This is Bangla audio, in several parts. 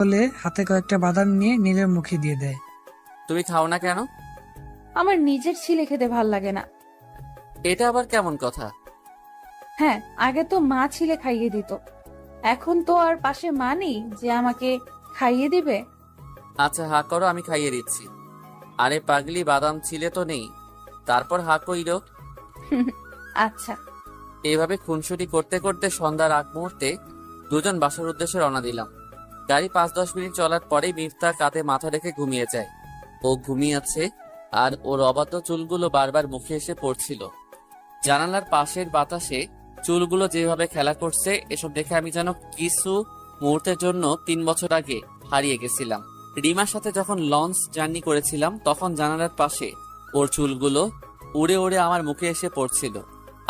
বলে হাতে কয়েকটা বাদাম নিয়ে নীলের মুখে দিয়ে দেয়। তুমি খাও না কেন? আমার নিজের ছিলে খেতে ভাল লাগে না। এটা আবার কেমন কথা? হ্যাঁ, আগে তো মা ছিলে খাইয়ে দিত, এখন তো আর পাশে মা নেই যে আমাকে খাইয়ে দিবে। আচ্ছা হা করো, আমি খাইয়ে দিচ্ছি। আরে পাগলি, বাদাম ছিলে তো নেই, তারপর হা কইরো। আচ্ছা। এইভাবে খুনসুটি করতে করতে সন্ধ্যার আগ মুহূর্তে দুজন বাসার উদ্দেশ্যে রওনা দিলাম। গাড়ি 5-10 মিনিট চলার পরেই মিফতা কাঁধে মাথা রেখে ঘুমিয়ে যায়। ও ঘুমিয়ে আছে আর ওর অবাধ্য চুলগুলো বারবার মুখে এসে পড়ছিল। জানালার পাশের বাতাসে চুলগুলো যেভাবে খেলা করছে, এসব দেখে আমি যেন কিছু মুহূর্তের জন্য 3 বছর আগে হারিয়ে গেছিলাম। রিমার সাথে যখন লঞ্চ জার্নি করেছিলাম, তখন জানালার পাশে ওর চুলগুলো উড়ে উড়ে আমার মুখে এসে পড়ছিল,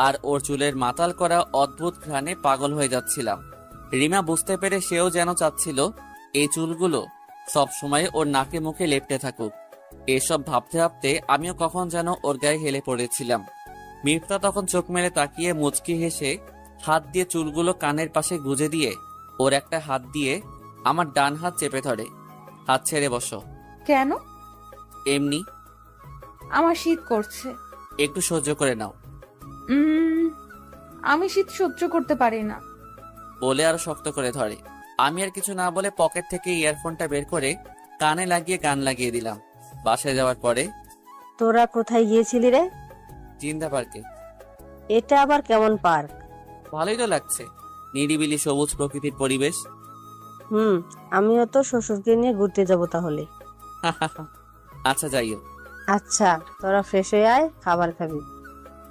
আর ওর চুলের মাতাল করা অদ্ভুত ঘ্রাণে পাগল হয়ে যাচ্ছিলাম। রিমা বুঝতে পেরে সেও যেন চাচ্ছিল এই চুলগুলো সব সময় ওর নাকে মুখে লেপ্টে থাকুক। এসব ভাবতে ভাবতে আমিও কখন যেন ওর গায়ে হেলে পড়েছিলাম। মিফতা তখন চোখ মেলে তাকিয়ে মুচকি হেসে হাত দিয়ে চুলগুলো কানের পাশে গুজে দিয়ে ওর একটা হাত দিয়ে আমার ডান হাত চেপে ধরে। হাত ছেড়ে বসো। কেন? এমনি। আমার শীত করছে। একটু সহ্য করে নাও। উম আমি শীত সহ্য করতে পারি না। বলে আরো শক্ত করে ধরে। আমি আর কিছু না বলে পকেট থেকে ইয়ারফোনটা বের করে কানে লাগিয়ে গান লাগিয়ে দিলাম। বাসায় যাওয়ার পরে তোরা কোথায় গিয়েছিলি রে? জিন্দা পার্কে। এটা আবার কেমন পার্ক? ভালোই তো লাগছে, নিরিবিলি সবুজ প্রকৃতির পরিবেশ। আমিও তো শ্বশুরকে নিয়ে ঘুরতে যাব তাহলে। আচ্ছা যাইও। আচ্ছা, তোরা ফ্রেশ হয়ে আয়, খাবার খাবি।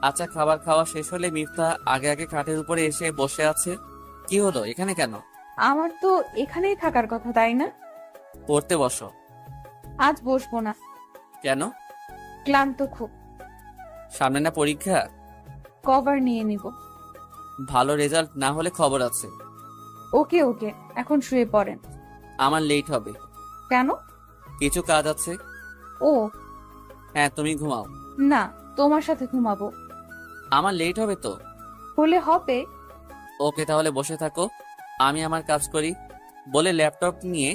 আচ্ছা, খাবার খাওয়া শেষ হলে মিফতা আগে আগে খাটের উপরে এসে বসে আছে। কি হলো, এখানে কেন? আমার তো এখানেই থাকার কথা, তাই না? পড়তে বসো। আজ বসবো না। কেন? ক্লান্ত খুব। সামনে না পরীক্ষা? কভার নিয়ে নিব। ভালো রেজাল্ট না হলে খবর আছে। ওকে ওকে, এখন শুয়ে পড়েন। আমার লেট হবে। কেন? কিছু কাজ আছে। ও হ্যাঁ, তুমি ঘুমাও। না, তোমার সাথে ঘুমাবো। আমার লেট হবে তো। হলে হবে। ওকে, তাহলে বসে থাকো, আমি আমার কাজ করি। বলে ল্যাপটপ নিয়ে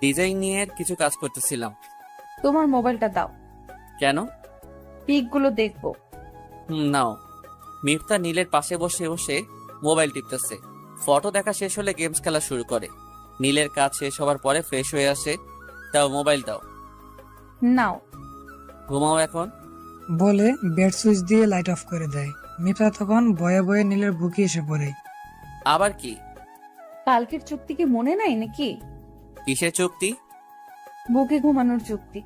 ডিজাইনিংয়ের কিছু কাজ করতেছিলাম। তোমার মোবাইলটা দাও, কেন? পিকগুলো দেখবো। নাও। মিফতা নীলের পাশে বসে বসে মোবাইল টিপতেছে। ফটো দেখা শেষ হলে গেমস খেলা শুরু করে। নীলের কাজ শেষ হওয়ার পরে ফ্রেশ হয়ে আসে। তাও মোবাইল দাও। নাও। ঘুমাও এখন। বলে বেড সুইচ দিয়ে লাইট অফ করে দেয়। মিতা তখন বয়ে বয়ে নীলের বুকে এসে পড়ে। আবার কি? কালকের চুক্তি কি মনে নাই নাকি? কিসের চুক্তি? বুকে ঘুমানোর চুক্তি।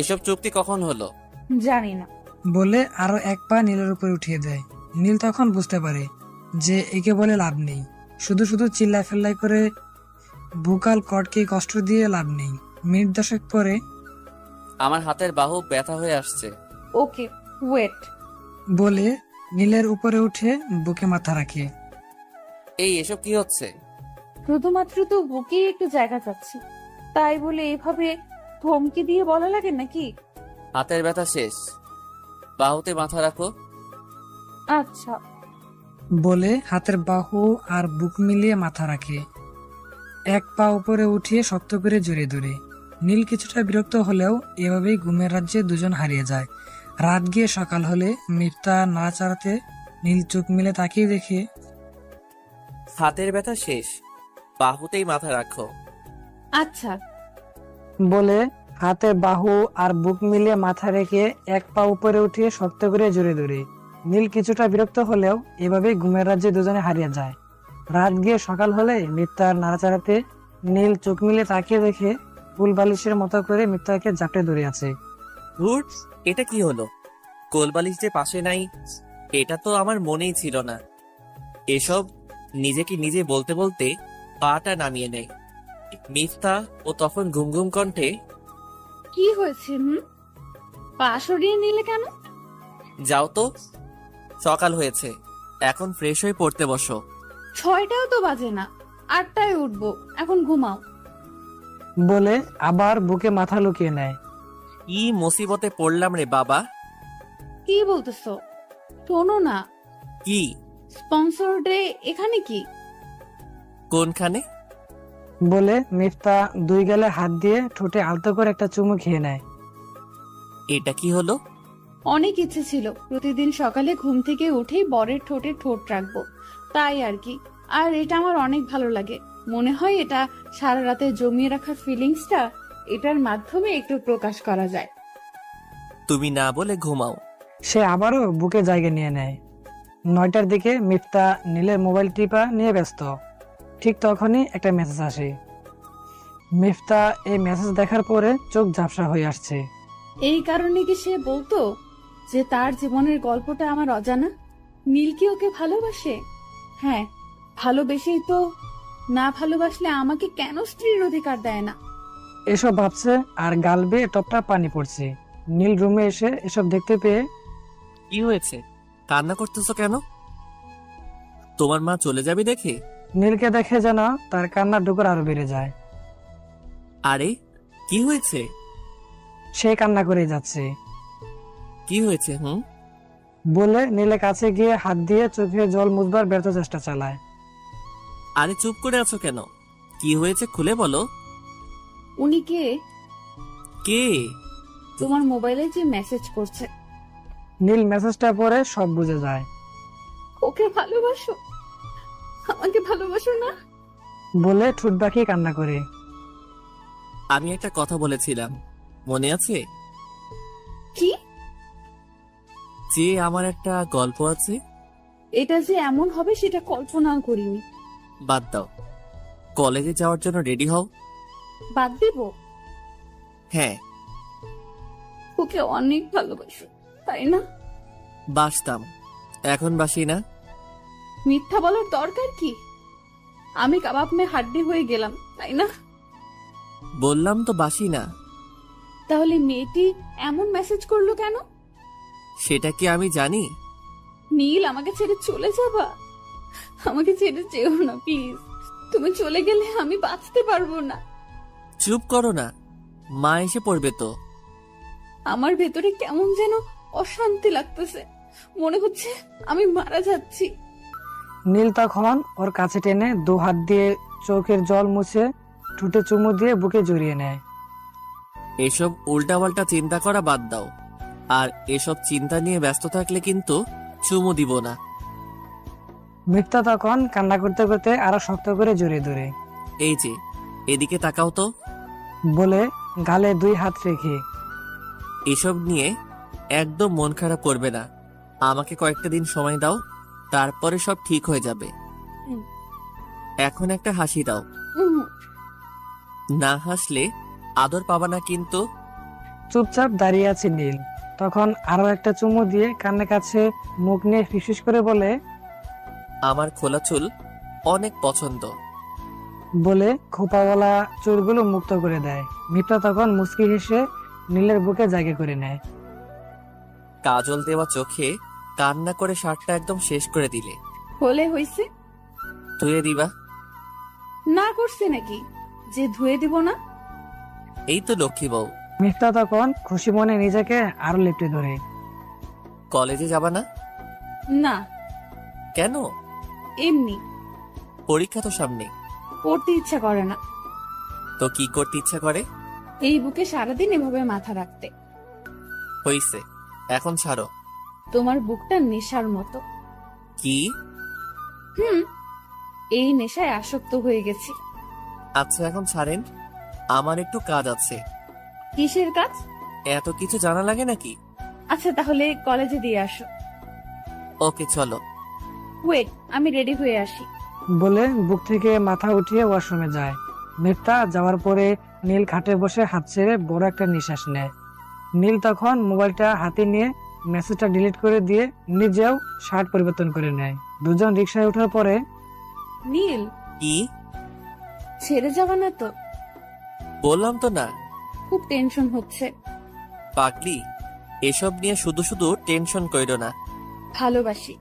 এসব চুক্তি কখন হলো? জানি না। বলে আরো এক পা নীলের উপরে উঠিয়ে দেয়। নীল তখন বুঝতে পারে যে একে বলে লাভ নেই, শুধু শুধু চিল্লাই ফেল্লাই করে বুকাল কটকে কষ্ট দিয়ে লাভ নেই। মিনিট 10 পরে আমার হাতের বাহু ব্যথা হয়ে আসছে। ওকে, ওয়েট। বলে নীলের উপরে উঠে বুকে মাথা রাখে। এই এসব কি হচ্ছে? শুধুমাত্র তো বুকে একটু জায়গা চাচ্ছি, তাই বলে এভাবে ধমকি দিয়ে বলা লাগে নাকি? হাতের ব্যথা শেষ, বাহুতে মাথা রাখো। আচ্ছা। বলে হাতের বাহু আর বুক মিলিয়ে মাথা রাখে। এক পা উপরে উঠিয়ে শক্ত করে জড়িয়ে ধরে। নীল কিছুটা বিরক্ত হলেও এভাবেই ঘুমের রাজ্যে দুজন হারিয়ে যায়। রাত গিয়ে সকাল হলে মিফতা নাড়াচাড়াতে নীল চোখ মিলে তাকিয়ে দেখে হাতের ব্যথা শেষ, বাহুতেই মাথা রাখো। আচ্ছা। বলে হাতে বাহু আর বুক মিলিয়ে মাথা রেখে এক পা উপরে উঠিয়ে শক্ত করে জড়িয়ে ধরে। নীল কিছুটা বিরক্ত হলেও এভাবেই ঘুমের রাজ্যে দুজনে হারিয়ে যায়। রাত গিয়ে সকাল হলে মিফতার নাড়াচাড়াতে নীল চোখ মিলে তাকিয়ে দেখে ফুল বালিশের মতো করে মিফতাকে জাপটে ধরে আছে। ধুর, এটা কি হলো? কোলবালিশ যে পাশে নাই, এটা তো আমার মনেই ছিল না। এসব নিজেকে নিজে বলতে বলতে পাটা নামিয়ে নেয় মিফতা। ও তখন ঘুম ঘুম কণ্ঠে, কি হয়েছে? পা সরিয়ে নিলে কেন? যাও তো, সকাল হয়েছে, এখন ফ্রেশ হয়ে পড়তে বসো। 6টাও তো বাজে না, 8টায় উঠবো, এখন ঘুমাও। বলে আবার বুকে মাথা লুকিয়ে নেয়। কি মুসিবতে পড়লাম রে বাবা। কি বলতেছো? শোনো না, কি? স্পন্সর ডে এখানে কি? কোনখানে? বলে মিফতা দুই গালে হাত দিয়ে ঠোঁটে আলতো করে একটা চুমু খেয়ে নেয়। এটা কি হলো? অনেক ইচ্ছে ছিল প্রতিদিন সকালে ঘুম থেকে উঠেই বরের ঠোঁটে ঠোঁট রাখবো, তাই আর কি। আর এটা আমার অনেক ভালো লাগে। মনে হয় এটা সারা রাতে জমিয়ে রাখা ফিলিংসটা এটার মাধ্যমে একটু প্রকাশ করা যায়। তুমি না বলে ঘুমাও। সে আবারও বুকে জায়গা নিয়ে নেয়। 9টার দিকে মিফতা নীলের মোবাইল টিপা নিয়ে ব্যস্ত। ঠিক তখনই একটা মেসেজ আসে। মিফতা এই মেসেজ দেখার পরে চোখ ঝাপসা হয়ে আসছে। এই কারণে কি সে বলতো যে তার জীবনের গল্পটা আমার অজানা? নীল কি ওকে ভালোবাসে? হ্যাঁ, ভালোবেসেই তো। না ভালোবাসলে আমাকে কেন স্ত্রীর অধিকার দেয় না? এসব ভাবছে আর গাল বেয়ে টপটা পানি পড়ছে। নীল রুমে এসে এসব দেখতে পেয়ে কি হয়েছে? কান্না করতেছো কেন? তোমার মা চলে যাবে দেখে? নীলকে দেখে যেন তার কান্নার ডুকর আরো বেড়ে যায়। আরে কি হয়েছে? সে কান্না করে যাচ্ছে কি হয়েছে? বলে নীলের কাছে গিয়ে হাত দিয়ে চোখে জল মুছবার ব্যর্থ চেষ্টা চালায়। আরে চুপ করে আছো কেন? কি হয়েছে খুলে বলো। উনি কে? কে? তোমার মোবাইলে যে মেসেজ করছে। নীল মেসেজটা পড়ে সব বুঝে যায়। ওকে ভালোবাসো? আমাকে ভালোবাসো না? বলে ঠোঁট বাঁকিয়ে কান্না করে। আমি একটা কথা বলেছিলাম, মনে আছে? কি? যে আমার একটা গল্প আছে। এটা যে এমন হবে সেটা কল্পনাও করিনি। বাদ দাও, কলেজে যাওয়ার জন্য রেডি হও। বাদ দিব? হ্যাঁ, ওকে অনেক ভালোবাসো, তাই না? বাসতাম, এখন বাসি না। মিথ্যা বলার দরকার কি? আমি কাবাব মে হাড্ডি হয়ে গেলাম, তাই না? বললাম তো বাসি না। তাহলে মেয়েটি এমন মেসেজ করলো কেন? সেটা কি আমি জানি? নীল, আমাকে ছেড়ে চলে যাবা? আমাকে ছেড়ে যেও না প্লিজ। তুমি চলে গেলে আমি বাঁচতে পারবো না। চুপ করো না, মা এসে পড়বে তো। আমার ভেতরে কেমন যেন অশান্তি লাগতেছে, মনে হচ্ছে আমি মারা যাচ্ছি। নীল তখন ওর কাছে টেনে দু হাত দিয়ে চোখের জল মুছে ঠোঁটে চুমু দিয়ে বুকে জড়িয়ে নেয়। এসব উল্টাপাল্টা চিন্তা করা বাদ দাও, আর এসব চিন্তা নিয়ে ব্যস্ত থাকলে কিন্তু চুমু দিব না। মিথ্যা তখন কান্না করতে করতে আরো শক্ত করে জড়িয়ে ধরে। এই যে, এদিকে তাকাও তো। বলে গালে 2 হাত রেখে। এসব নিয়ে একদম মন খারাপ করবে না, আমাকে কয়েকটা দিন সময় দাও, তারপরে সব ঠিক হয়ে যাবে। হুম। এখন একটা হাসি দাও। উম, না হাসলে আদর পাবা না কিন্তু। চুপচাপ দাঁড়িয়ে আছে নীল। তখন আরো একটা চুমু দিয়ে কানের কাছে মুখ নিয়ে ফিসফিস করে বলে, আমার খোলা চুল অনেক পছন্দ। বলে খোপাওয়ালা চুলগুলো মুক্ত করে দেয়। মিথ্যা তখন মুচকি হেসে নীলের বুকে জায়গা করে নেয়। কাজল দেওয়া চোখে কান্না করে শার্টটা একদম শেষ করে দিলে। হলে হইছে? ধুয়ে দিবা? না করছে নাকি যে ধুয়ে দিব না? এই তো লক্ষ্মী বউ। মিথ্যা তখন খুশি মনে নিজেকে আরো লেপটে ধরে। কলেজে যাবা না? না, কেন? এমনি। পরীক্ষা তো সামনে। পড়তে ইচ্ছা করে না। তো কি করতে ইচ্ছা করে? এই বুকে সারাদিন এভাবে মাথা রাখতে। হইছে, এখন ছাড়ো। তোমার বুকটা নেশার মতো। কি? এই নেশায় আসক্ত হয়ে গেছি। আচ্ছা এখন ছাড়েন, আমার একটু কাজ আছে। কিসের কাজ? এত কিছু জানা লাগে নাকি? আচ্ছা তাহলে কলেজে দিয়ে আসো। ওকে চলো। ওয়েট, আমি রেডি হয়ে আসি। বলে বুক থেকে মাথা উঠিয়ে ওয়াশরুমে যায়। মিথ্যা যাওয়ার পরে নীল খাটে বসে হাত ছেড়ে বড় একটা নিঃশ্বাস নেয়। নীল তখন মোবাইলটা হাতে নিয়ে মেসেজটা ডিলিট করে দিয়ে নিজেও শার্ট পরিবর্তন করে নেয়। দুজন রিকশায় ওঠার পরে নীল, কি? ছেড়ে যাবা না তো? বললাম তো না। খুব টেনশন হচ্ছে। পাগলি, এসব নিয়ে শুধু শুধু টেনশন কইরো না। ভালোবাসি।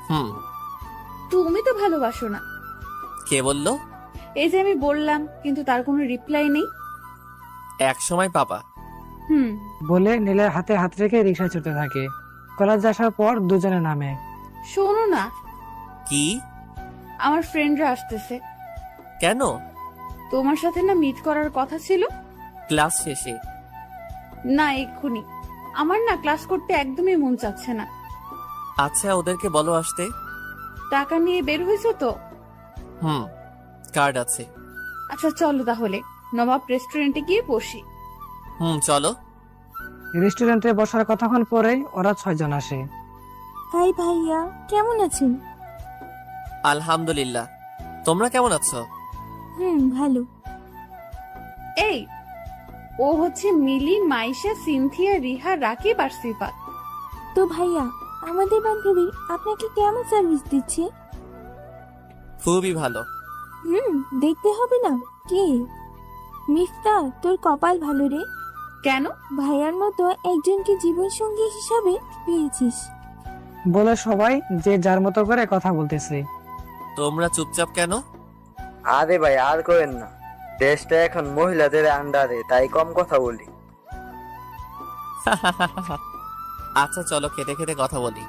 হুম। তুমি তো ভালোবাসো না। কে বললো? এই যে আমি বললাম, কিন্তু তার কোনো রিপ্লাই নেই। এক সময় পাবা। বলে নীলের হাতে হাত রেখে রিকশায় চড়তে থাকে। কলেজে আসার পর দুজনে নামে। শোনো না, কি? আমার ফ্রেন্ডরা আসতেছে। কেন? তোমার সাথে না মিট করার কথা ছিল? ক্লাস শেষে। না, এক্ষুনি। আমার না ক্লাস করতে একদমই মন চাচ্ছে না। আচ্ছা, ওদেরকে বলো আসতে। টাকা নিয়ে বের হয়েছো তো? হুম, কার্ড আছে। আচ্ছা চলো তাহলে নবাব রেস্টুরেন্টে গিয়ে বসি। হুম, চলো। রেস্টুরেন্টে বসার কতক্ষণ পরেই ওরা 6 জন আসে। হাই ভাইয়া, কেমন আছেন? আলহামদুলিল্লাহ, তোমরা কেমন আছো? ভালো। এই, ও হচ্ছে মিলি, মাইশা, সিনথিয়া, রিহা, রাকিব আর সিফাত। তো ভাইয়া, আমাদের বান্ধবী আপনাকে কেমন সার্ভিস দিচ্ছে? খুবই ভালো। দেখতে হবে না? কে? মিফতা, তোর কপাল ভালো রে। কেন? ভাইয়ার মতো একজনকে জীবন সঙ্গী হিসাবে পেয়েছিস। বলে সবাই যে যার মতো করে কথা বলতেছে। তোমরা চুপচাপ কেন? আরে ভাই আর করেন না, দেশটা এখন মহিলাদের আন্ডারে, তাই কম কথা বলি। আচ্ছা চলো, খেতে খেতে কথা বলি।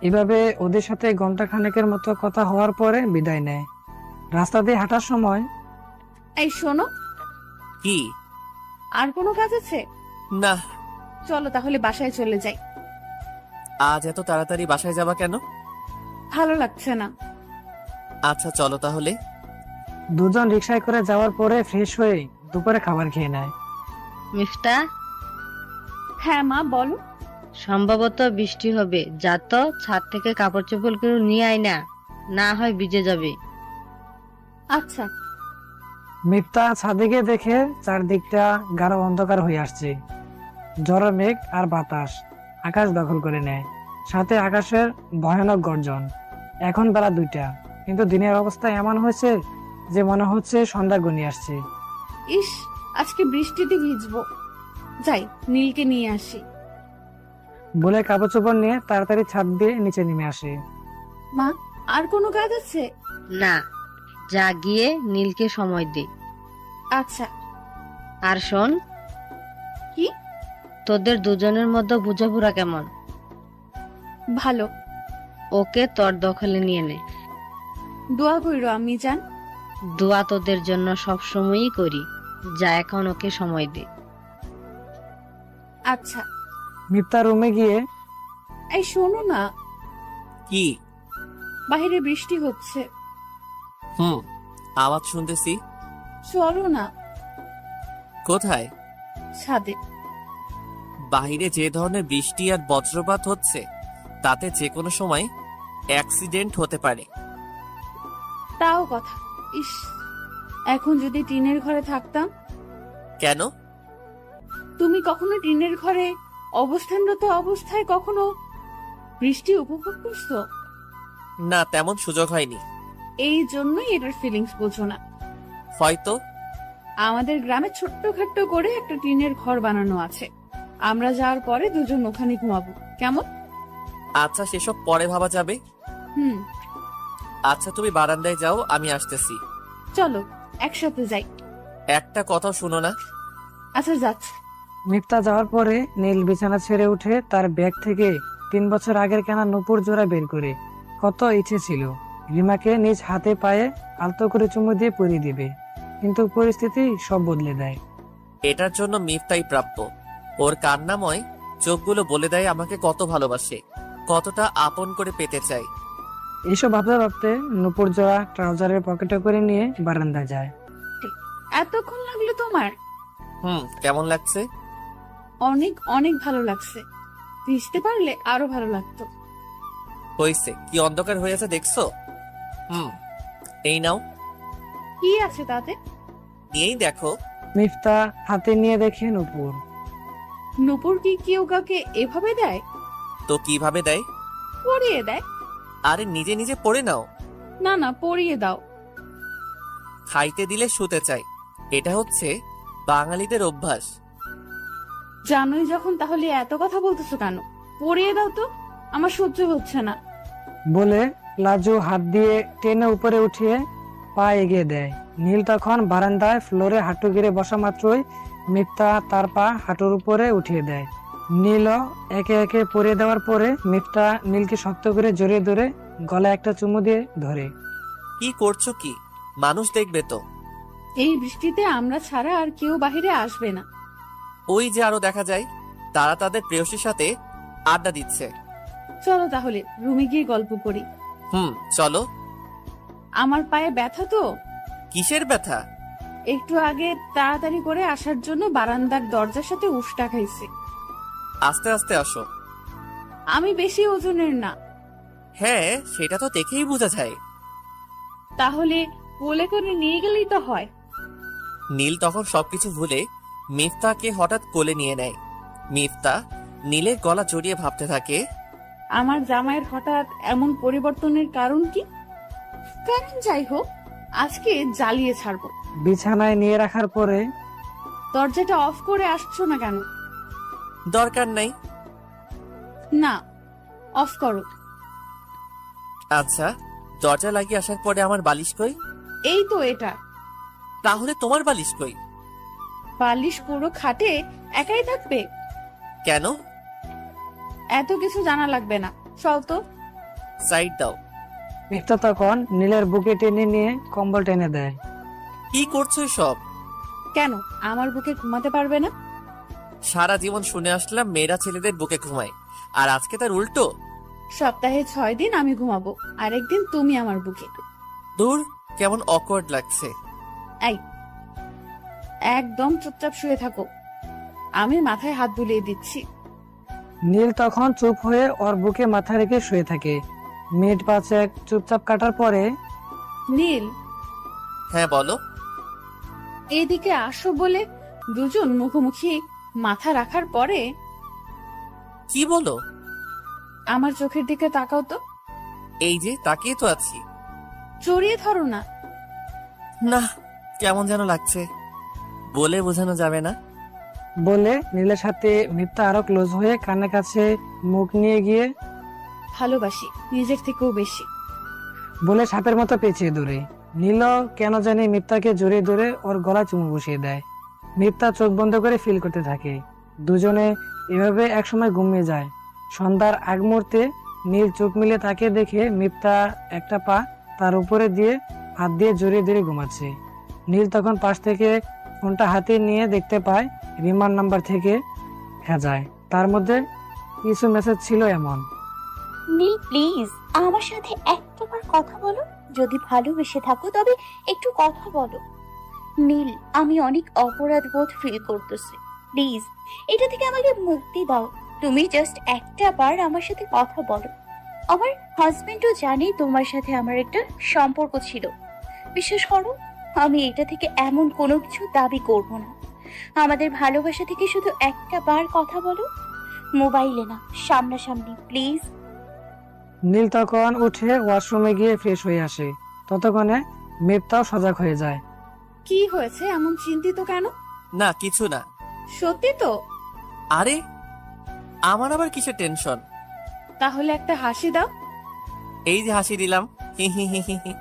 এভাবে ওদের সাথে ঘন্টা খানেকের মতো কথা হওয়ার পরে বিদায় নেয়। রাস্তা দিয়ে হাঁটার সময় এই শোনো, কি? আর কোনো কাজ আছে? না। চলো তাহলে বাসায় চলে যাই। আজ এত তাড়াতাড়ি বাসায় যাবা কেন? ভালো লাগছে না। আচ্ছা চলো তাহলে। দুজন রিকশায় করে যাওয়ার পরে ফ্রেশ হয়ে দুপুরে খাবার খেয়ে নেয়। মিফতা, হ্যাঁ মা বলো। সম্ভবত বৃষ্টি হবে, যা তো ছাদ থেকে কাপড় চোপড় করে নিয়ে আয় না, না হয় ভিজে যাবে। আচ্ছা। মিফতা ছাদে গিয়ে দেখে চারদিকটা গাঢ় অন্ধকার হয়ে আসছে। ঝড় মেঘ আর বাতাস আকাশ দখল করে নেয়, সাথে আকাশের ভয়ানক গর্জন। এখন বেলা 2টা, কিন্তু দিনের অবস্থা এমন হয়েছে যে মনে হচ্ছে সন্ধ্যা ঘনিয়ে আসছে। ইস, আজকে বৃষ্টিতে ভিজবো। যাই, নীলকে নিয়ে আসি। বলে কাপড় চোপড় নিয়ে তাড়াতাড়ি ছাদ দিয়ে নিচে নেমে আসে। মা, আর কোনো কাজ আছে? না, যা গিয়ে নীলকে সময় দে। আচ্ছা। আর শোন, কি? তোদের দুজনের মধ্যে বুঝাপড়া কেমন? ভালো। ওকে তোর দখলে নিয়ে নে। দোয়া কইরো আমি জান। দোয়া তোদের জন্য সবসময়ই করি। যা এখন ওকে সময় দে। আচ্ছা। মিফতা রুমে গিয়ে এই শোনো না, কি? বাইরে বৃষ্টি হচ্ছে। হুম, আওয়াজ শুনতেছি। চলো না। কোথায়? ছাদে। বাইরে যে ধরনের বৃষ্টি আর বজ্রপাত হচ্ছে, তাতে যে কোনো সময় অ্যাক্সিডেন্ট হতে পারে। তাও কথা। ইস, এখন যদি টিনের ঘরে থাকতাম। কেন? তুমি কখনো টিনের ঘরে অবস্থানরত অবস্থায় কখনো বৃষ্টি উপভোগ করছো? না, তেমন সুযোগ হয়নি। এই জন্যই এটার ফিলিংস বোঝো না। হয়তো। আমাদের গ্রামে ছোট্টখাট্ট করে একটা টিনের ঘর বানানো আছে। আমরা যাওয়ার পরে দুজন ওখানে ঘুমাবো, কেমন? আচ্ছা, সেসব পরে ভাবা যাবে। হুম। আচ্ছা, তুমি বারান্দায় যাও, আমি আসতেছি। চলো একসাথে যাই। একটা কথাও শুনো না। আচ্ছা যাচ্ছি। মিফতা যাওয়ার পরে নীল বিছানা ছেড়ে উঠে তার ব্যাগ থেকে 3 বছর আগের কেনা নূপুর জোড়া বের করে। কত ইচ্ছে ছিল রিমাকে নিজ হাতে পায়ে আলতো করে চুমু দিয়ে পরিয়ে দিবে, কিন্তু পরিস্থিতি সব বদলে দেয়। এটার জন্য মিফতাই প্রাপ্য। ওর কান্নাময় চোখগুলো বলে দেয় আমাকে কত ভালোবাসে, কতটা আপন করে পেতে চাই। এইসব ভাবতে ভাবতে নূপুর জোড়া ট্রাউজারের পকেটে করে নিয়ে বারান্দায় যায়। এতক্ষণ লাগলো তোমার? কেমন লাগছে? অনেক অনেক ভালো লাগছে। ভিজতে পারলে আরো ভালো লাগতো। হয়েছে কি, অন্ধকার হয়ে আছে দেখছো? এই নাও। কি আছে তাতে? নিয়েই দেখো। মিফতা হাতে নিয়ে দেখে নূপুর। নূপুর কি কেউ কাউকে এভাবে দেয়? তো কিভাবে দেয়? পরিয়ে দেয়। আরে নিজে নিজে পড়ে নাও। না না, পরিয়ে দাও। খাইতে দিলে শুতে চাই, এটা হচ্ছে বাঙালিদের অভ্যাস। জানোই যখন, তাহলে এত কথা বলতেছো কেন? পরিয়ে দাও তো, আমার সহ্য হচ্ছে না। বলে লাজু হাত দিয়ে টেনে উপরে উঠিয়ে পা এগিয়ে দেয়। নীল তখন বারান্দায় ফ্লোরে হাঁটু গিরে বসা মাত্রই মিফতা তার পা হাঁটুর উপরে উঠিয়ে দেয়। নীলও একে একে পরিয়ে দেওয়ার পরে মিফতা নীলকে শক্ত করে জড়িয়ে ধরে গলায় একটা চুমু দিয়ে ধরে। কি করছো কি? মানুষ দেখবে তো। এই বৃষ্টিতে আমরা ছাড়া আর কেউ বাহিরে আসবে না। ওই যে আরো দেখা যায় তারা তাদের প্রেয়সীর সাথে আড্ডা দিচ্ছে। চলো তাহলে রুমে গিয়ে গল্প করি। চলো। আমার পায়ে ব্যথা তো। কিসের ব্যথা? একটু আগে তাড়াতাড়ি করে আসার জন্য বারান্দার দরজার সাথে উষ্টা খাইছে। আস্তে আস্তে আসো। আমি বেশি ওজনের না। হ্যাঁ, সেটা তো দেখেই বোঝা যায়। তাহলে কোলে করে নিয়ে গেলেই তো হয়। নীল তখন সবকিছু ভুলে মিফতাকে হঠাৎ কোলে নিয়ে নেয়। মিফতা নীলের গলা জড়িয়ে ভাবতে থাকে, আমার জামাইয়ের হঠাৎ এমন পরিবর্তনের কারণ কি? কারণ যাই হোক, আজকে জ্বালিয়ে ছাড়বো। বিছানায় নিয়ে রাখার পরে দরজাটা অফ করে আসছো না কেন? দরকার নাই। না, অফ করো। আচ্ছা, দরজা লাগিয়ে আসার পরে আমার বালিশ কই? এই তো এটা। তাহলে তোমার বালিশ কই? বালিশ পুরো খাটে একাই থাকবে? কেন? এত কিছু জানা লাগবে না, চল তো। সাইড দাও। মিফতা তখন নীলের বুকে টেনে নিয়ে কম্বল টেনে দেয়। কি করছো সব? কেন আমার বুকে ঘুমাতে পারবে না? সারা জীবন শুনে আসলাম মেয়েরা ছেলেদের বুকে ঘুমায়, আর আজকে তার উল্টো। সপ্তাহে 6 দিন আমি ঘুমাবো, আর একদিন তুমি আমার বুকে। দূর, কেমন অকওয়ার্ড লাগছে। এই, একদম চুপচাপ শুয়ে থাকো, আমি মাথায় হাত বুলিয়ে দিচ্ছি। নীল তখন চুপ হয়ে ওর বুকে মাথা রেখে শুয়ে থাকে। মিনিট 5 চুপচাপ কাটার পরে নীল, হ্যাঁ বলো। এইদিকে আসো বলে দুজন মুখোমুখি মাথা রাখার পরে কি বলো? আমার চোখের দিকে তাকাও তো। এই যে তাকিয়ে তো আছি। জড়িয়ে ধরো না। না, কেমন যেন লাগছে, বলে বোঝানো যাবে না। বলে নীলের সাথে মিফতা আরো ক্লোজ হয়ে কানের কাছে মুখ নিয়ে গিয়ে ভালোবাসি নিজের থেকেও বেশি। বলে সাপের মতো পেঁচিয়ে ধরে। নীল কেন জানি মিফতাকে জড়িয়ে ধরে ওর গলায় চুমু বসিয়ে দেয়। মিফতা চোখ বন্ধ করে ফিল করতে থাকে। দুজনে এভাবে একসময় ঘুমিয়ে যায়। সন্ধ্যার আগ মুহূর্তে নীল চোখ মিলে তাকে দেখে মিফতা একটা পা তার উপরে দিয়ে হাত দিয়ে জড়িয়ে ধরে ঘুমাচ্ছে। নীল তখন পাশ থেকে ফোনটা হাতে নিয়ে দেখতে পায় রিমার নাম্বার থেকে দেখা যায় তার মধ্যে কিছু মেসেজ ছিল এমন। নীল প্লিজ আমার সাথে একটাবার কথা বলো, যদি ভালোবেসে থাকো তবে একটু কথা বলো। নীল, আমি অনেক অপরাধ বোধ ফিল করতেছি, প্লিজ এটা থেকে আমাকে মুক্তি দাও। তুমি জাস্ট একটা বার আমার সাথে কথা বলো। আমার হাজবেন্ডও জানে তোমার সাথে আমার একটা সম্পর্ক ছিল। বিশ্বাস করো, আমি এটা থেকে এমন কোনো কিছু দাবি করব না। আমাদের ভালোবাসা থেকে শুধু একটা বার কথা বলো, মোবাইলে না, সামনাসামনি প্লিজ। নীল তখন উঠে ওয়াশরুমে গিয়ে ফ্রেশ হয়ে আসে। ততক্ষণে মিফতাও সজাগ হয়ে যায়। কি হয়েছে, এমন চিন্তিত কেন? না, কিছু না। সত্যি তো? আরে, আমার আবার কিসের টেনশন? তাহলে একটা হাসি দাও। এই যে হাসি দিলাম। হি হি হি হি হি।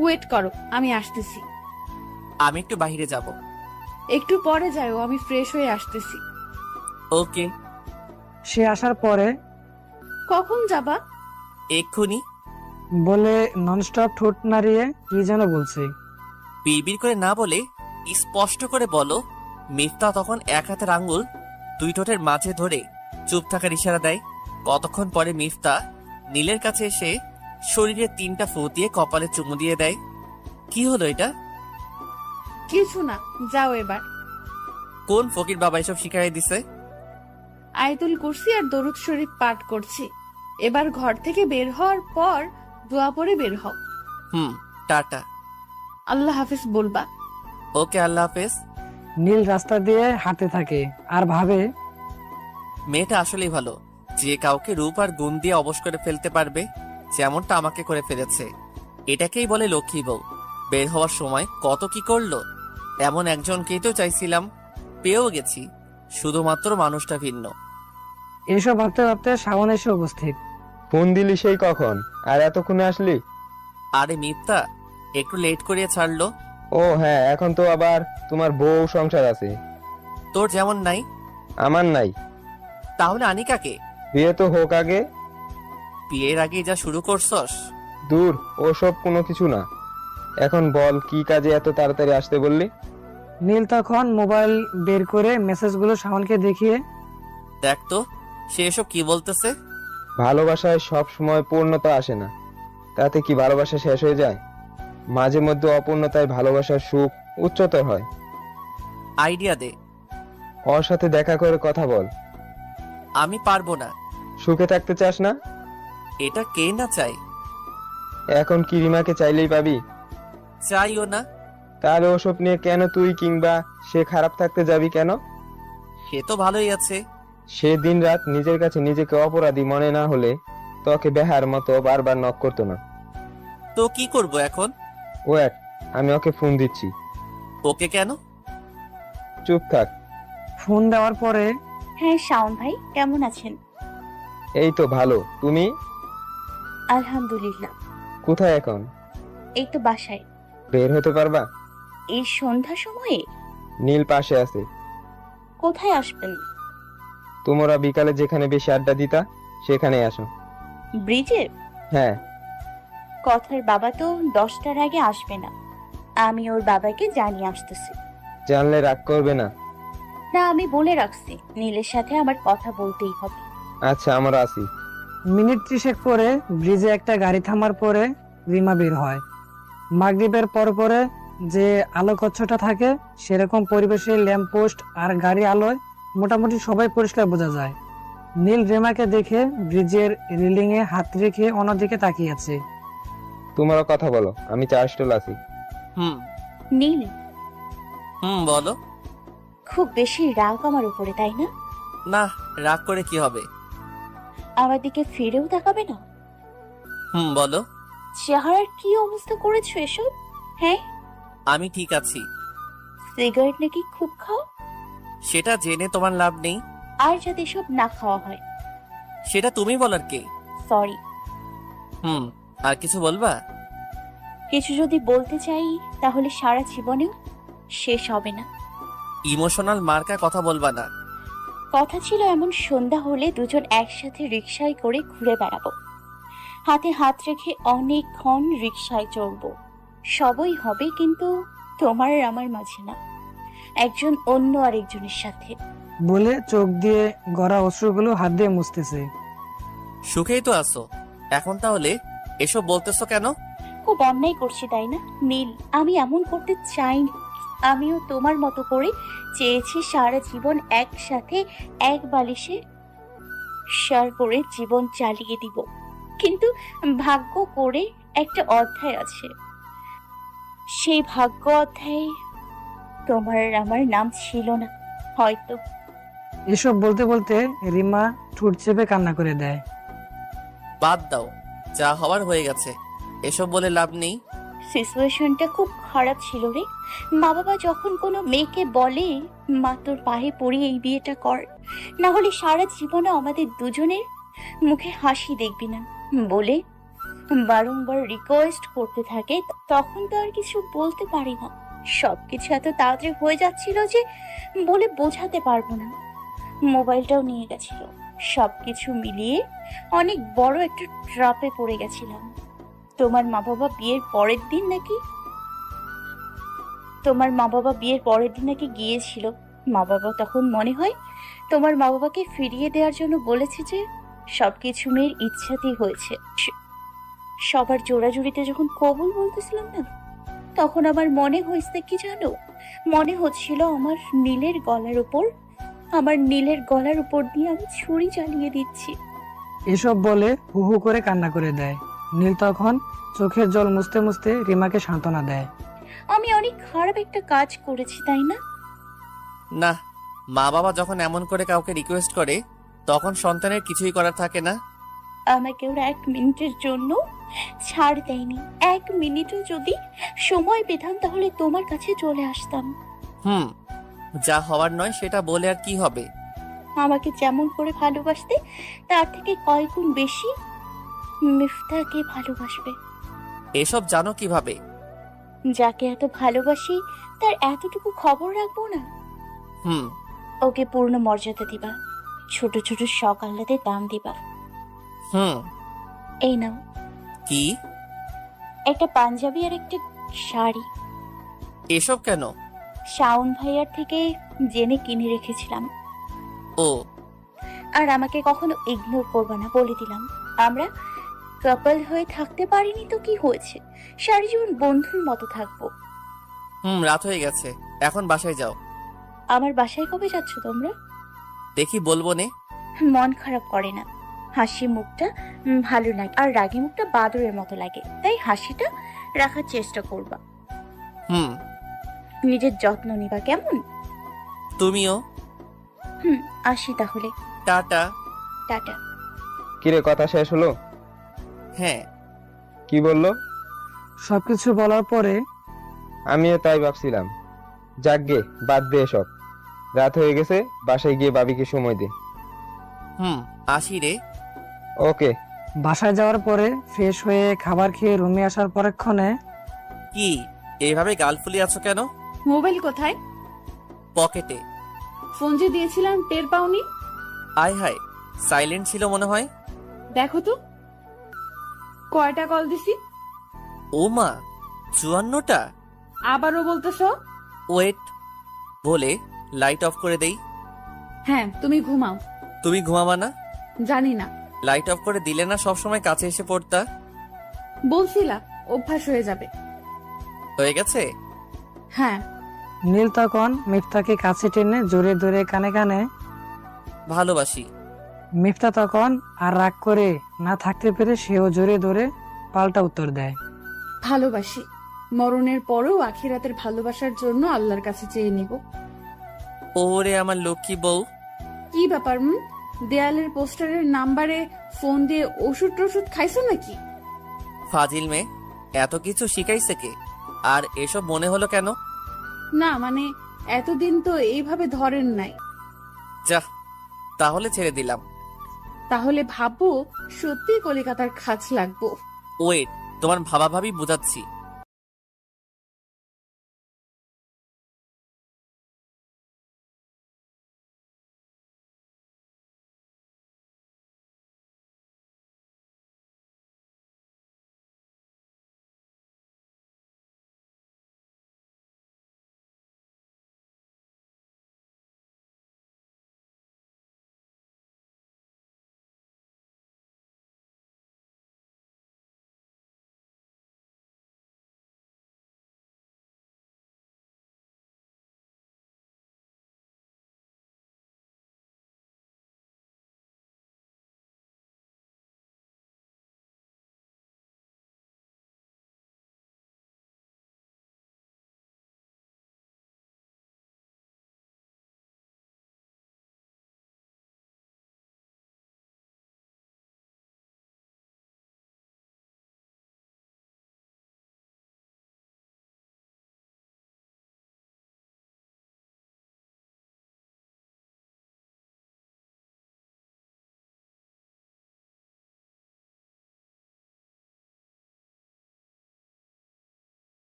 ওয়েট করো, আমি আসতেছি। আমি একটু বাইরে যাব। একটু পরে যাও, আমি ফ্রেশ হয়ে আসতেছি। ওকে। সে আসার পরে কখন যাবা? এক্ষুনি। বলে ননস্টপ ঠোঁট নাড়িয়ে কি যেন বলছে। বিড়বিড় করে না বলে স্পষ্ট করে বলো। মিফতা তখন এক হাতের আঙ্গুল দুই ঠোঁটের মাঝে ধরে চুপ থাকার ইশারা দেয়। কতক্ষণ পরে মিফতা নীলের কাছে এসে শরীরে 3টা ফু দিয়ে কপালে চুমু দিয়ে দেয়। কি হলো এটা? কিছু না, যাও এবার। কোন ফকির বাবা এসব শিখাই দিছে? আয়াতুল কুরসি আর দরুদ শরীফ পাঠ করছি। এবার ঘর থেকে বের হওয়ার পর দোয়া পড়ে বের হও। টাটা। আল্লাহ হাফেজ বলবা। ওকে, আল্লাহ হাফেজ। নীল রাস্তা দিয়ে হাঁটতে থাকে আর ভাবে, মেয়েটা আসলেই ভালো, যে কাউকে রূপ আর গুণ দিয়ে অবশ করে ফেলতে পারবে, যেমনটা আমাকে করে ফেলেছে। এটাকেই বলে লক্ষ্মী বউ। বের হওয়ার সময় কত কি করলো। এমন একজনকেই তো চাইছিলাম, পেয়েও গেছি, শুধুমাত্র মানুষটা ভিন্ন। এসব ভাবতে ভাবতে শাওন এসে উপস্থিত। ফোন দিলি সেই কখন, আর এতক্ষণে আসলি? আরে মিথ্যা, একটু লেট করিয়ে ছাড়লো। ও হ্যাঁ, এখন তো আবার তোমার বউ সংসার আছে। তোর যেমন নাই আমার নাই। তাহলে আনি কাকে? বিয়ে তো হোক আগে। বিয়ের আগে যা শুরু করছস। দূর, ওসব কোনো কিছু না। এখন বল, কি কাজে এত তাড়াতাড়ি আসতে বললি? নীল তখন মোবাইল বের করে মেসেজগুলো শাওনকে দেখিয়ে, দেখ তো সে এসব কি বলতেছে। ভালোবাসায় সব সময় পূর্ণতা আসে না, তাতে কি ভালোবাসা শেষ হয়ে যায়? মাঝে মধ্যে অপূর্ণতায় ভালোবাসার সুখ উচ্চতর হয়। আইডিয়া দে। ওর সাথে দেখা করে কথা বল। আমি পারবো না। সুখে থাকতে চাস না? এটা কে না চাই? এখন কি রিমাকে চাইলেই পাবি? চাইও না। তাহলে ওসব নিয়ে কেন তুই কিংবা সে খারাপ থাকতে যাবি কেন? সে তো ভালোই আছে। সে দিন রাত নিজের কাছে নিজেকে অপরাধী মনে না হলে তোকে বেহার মতো বারবার নক করতো না। তো কি করব এখন? ওয়েট, আমি ওকে ফোন দিচ্ছি। ওকে কেন? চুপ থাক। ফোন দেওয়ার পরে, হ্যাঁ শাওন ভাই, কেমন আছেন? এই তো ভালো, তুমি? আলহামদুলিল্লাহ। কোথায় এখন? এই তো বাসায়। বের হতে পারবা? এই সন্ধ্যা সময়ে? নীল পাশে আছে। কোথায় আসবেন? তোমরা বিকালে যেখানে বেশি আড্ডা দিতা সেখানে আসো। ব্রিজে? হ্যাঁ। কথার বাবা তো 10টার আগে আসবে না। আমি ওর বাবাকে জানিয়ে আসতেছি। জানলে রাগ করবে না? না, আমি বলে রাখছি নীলের সাথে আমার কথা বলতেই হবে। আচ্ছা, আমরা আসি। মিনিট 30 পরে ব্রিজে একটা গাড়ি থামার পরে রিমা বের হয়। মাগরিবের পরে যে আলোকচ্ছটা থাকে সেরকম পরিবেশে ল্যাম্প পোস্ট আর গাড়ি আলোয় মোটামুটি সবাই পরিষ্কার বোঝা যায়। নীল রিমাকে দেখে ব্রিজের রেলিং এ হাত রেখে অন্যদিকে তাকিয়ে আছে। তোমরা কথা বলো, আমি চা স্টল আছি। হুম নীল, বলো। খুব বেশি রাগ আমার উপরে, তাই না? না, রাগ করে কি হবে? আমার দিকে ফিরেও তাকাবে না? বলো। চেহারার কি অবস্থা করেছো এসব? হ্যাঁ, আমি ঠিক আছি। সিগারেট নাকি খুব খাও? সেটা জেনে তোমার লাভ নেই। আর যাতে এসব না খাওয়া হয়। সেটা তুমি বলার কে? সরি। আর কিছু বলবা? কিছু যদি বলতে চাই তাহলে সারা জীবনেও শেষ হবে না। ইমোশনাল মার্কা কথা বলবা না। কথা ছিল এমন সন্ধ্যা হলে দুজন একসাথে রিকশায় করে ঘুরে বেড়াবো, হাতে হাত রেখে অনেকক্ষণ রিকশায় চড়বো। সবই হবে, কিন্তু তোমার আর আমার মাঝে না, একজন অন্য আরেকজনের সাথে। বলে চোখ দিয়ে গড়া অশ্রুগুলো হাত দিয়ে মুছতেছে। সুখেই তো আছো এখন, তাহলে এসব বলতেছো কেন? খুব অন্যায় করছি তাই না নীল? আমি এমন করতে চাইনি। আমিও তোমার মতো করে চেয়েছি সারা জীবন একসাথে এক বালিশে সার করে জীবন চালিয়ে দিব, কিন্তু ভাগ্য করে একটা অধ্যায় আছে। সেই ভাগ্য অধ্যায়ে তোমার আর আমার নাম ছিল না হয়তো। এসব বলতে বলতে রিমা ঠোঁট চেপে কান্না করে দেয়। বাদ দাও, যা হওয়ার হয়ে গেছে, এসব বলে লাভ নেই। সিচুয়েশনটা খুব খারাপ ছিল রে। মা বাবা যখন কোনো মেয়েকে বলে মা তোর পায়ে পড়ি এই বিয়েটা কর, না হলে সারা জীবনে আমাদের দুজনের মুখে হাসি দেখবি না বলে বারংবার রিকোয়েস্ট করতে থাকে, তখন তো আর কিছু বলতে পারি না। সবকিছু এত তাড়াতাড়ি হয়ে যাচ্ছিল যে বলে বোঝাতে পারবো না। মোবাইলটাও নিয়ে গেছিল। সবকিছু মিলিয়ে অনেক বড় একটা ট্রাপে পড়ে গেছিলাম। তোমার মা বাবা বিয়ের পরের দিন নাকি গিয়েছিল। মা বাবা তখন মনে হয় তোমার মা বাবাকে ফিরিয়ে দেওয়ার জন্য বলেছে যে সবকিছু মেয়ের ইচ্ছাতেই হয়েছে। সবার জোড়াজুড়িতে যখন কবুল বলতেছিলাম না, তখন আমার মনে হয়েছে কি জানো? মনে হচ্ছিল আমার নীলের গলার উপর দিয়ে আমি ছুরি চালিয়ে দিচ্ছি। এসব বলে হু হু করে কান্না করে দেয়। নীল তখন চোখের জল মুছতে মুছতে রিমাকে সান্ত্বনা দেয়। আমি অনেক খারাপ একটা কাজ করেছি তাই না? না, মা বাবা যখন এমন করে কাউকে রিকোয়েস্ট করে তখন সন্তানের কিছুই করার থাকে না। আমাকে ওরা 1 মিনিটের জন্য ছাড় দেয়নি। 1 মিনিটও যদি সময় পেতাম তাহলে তোমার কাছে চলে আসতাম। যা হওয়ার নয় সেটা বলে আর কি হবে? আমাকে যেমন করে ভালোবাসতে তার থেকে কয়েক গুণ বেশি মিফতাকে ভালোবাসবে। এসব জানো কিভাবে? যাকে এত ভালোবাসি তার এতটুকু খবর রাখবো না? ওকে পূর্ণ মর্যাদা দিবা, ছোট ছোট শখ আহ্লাদের দাম দিবা। এই নাও। কি? একটা পাঞ্জাবি আর একটা শাড়ি। এসব কেন? শাওন ভাইয়ার থেকে জেনে কিনে রেখেছিলাম। ও আর আমাকে কখনো ইগনোর করবে না বলে দিলাম। আমরা কাপল হয়ে থাকতে পারিনি তো কি হয়েছে, সারা জীবন বন্ধুর মতো থাকবো। রাত হয়ে গেছে, এখন বাসায় যাও। আমার বাসায় কবে যাচ্ছ তোমরা? দেখি বলবো নে। মন খারাপ করে না, হাসি মুখটা ভালো লাগে, আর রাগী মুখটা বাদরের মতো লাগে, তাই হাসিটা রাখার চেষ্টা করবা। হুম নিজের যত্ন নিবা কেমন? তুমিও। আসি তাহলে। টাটা। টাটা। কিরে, কথা শেষ হলো? হ্যাঁ। কি বললো? সবকিছু বলার পরে আমিও তাই ভাবছিলাম। যাকগে, বাদ দে এসব। রাত হয়ে গেছে, বাসায় গিয়ে ভাবিকে সময় দে। আসি রে। ওকে। বাসায় যাওয়ার পরে ফ্রেশ হয়ে খাবার খেয়ে রুমে আসার পরক্ষণে কি এইভাবে গাল ফুলি আছো কেন? মোবাইল কোথায়? পকেটে। ফোন যে দিয়েছিলাম টের পাওনি? আয় হায়, সাইলেন্ট ছিল মনে হয়। দেখো তো কয়টা কল দিছি। ও মা, 54টা। আবারও বলতেছ? ওয়েট বলে লাইট অফ করে দেই। হ্যাঁ তুমি ঘুমাও। তুমি ঘুমাবা না? জানি না, লাইট অফ করে দিলে না সবসময় কাছে এসে পড়তা। বলছিলা অভ্যাস হয়ে যাবে। হয়ে গেছে। হ্যাঁ। নীল তখন মিফতাকে কাছে টেনে জোরে জোরে কানে কানে। ভালোবাসি। মিফতা তখন আর রাগ করে না থাকতে পেরে সেও জোরে ধরে পাল্টা উত্তর দেয়, ভালোবাসি। মরণের পরেও আখিরাতের ভালোবাসার জন্য আল্লাহর কাছে চেয়ে নিব। ওরে আমার লক্ষ্মী বউ। কি ব্যাপার? দেয়ালের পোস্টারের নাম্বারে ফোন দিয়ে ওষুধ টষুধ খাইছো নাকি? ফাজিল মেয়ে, এত কিছু শিখাইছে কে? আর এসব মনে হলো কেন? না মানে এতদিন তো এইভাবে ধরেন নাই। যা, তাহলে ছেড়ে দিলাম। তাহলে ভাববো সত্যি কলিকাতার খাজ লাগবো। ওয়েট, তোমার ভাবা ভাবি বুঝাচ্ছি।